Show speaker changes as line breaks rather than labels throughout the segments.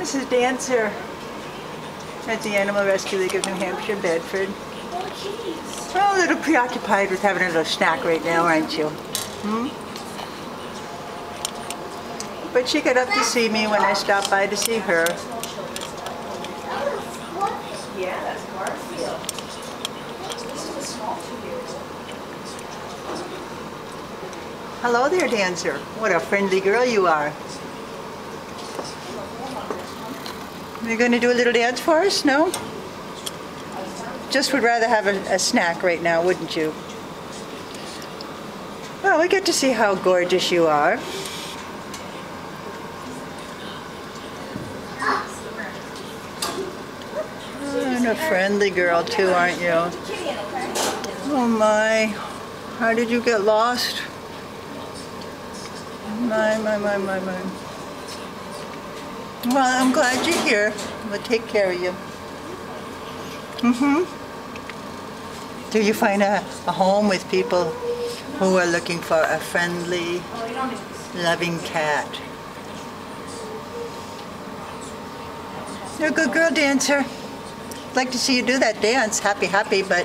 This is Dancer at the Animal Rescue League of New Hampshire, Bedford. Well, a little preoccupied with having a little snack right now, aren't you? But she got up to see me when I stopped by to see her.
Yeah, that's Garfield. This is a small 2 years old.
Hello there, Dancer. What a friendly girl you are. You're going to do a little dance for us? No? Just would rather have a snack right now, wouldn't you? Well, we get to see how gorgeous you are. And a friendly girl too, aren't you? Oh my, how did you get lost? My. Well, I'm glad you're here. We'll take care of you. Do you find a home with people who are looking for a friendly, loving cat? You're a good girl, Dancer. I'd like to see you do that dance, happy, but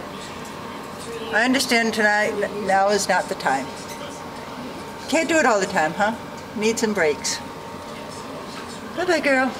I understand tonight, now is not the time. Can't do it all the time, huh? Need some breaks. Bye-bye, girl.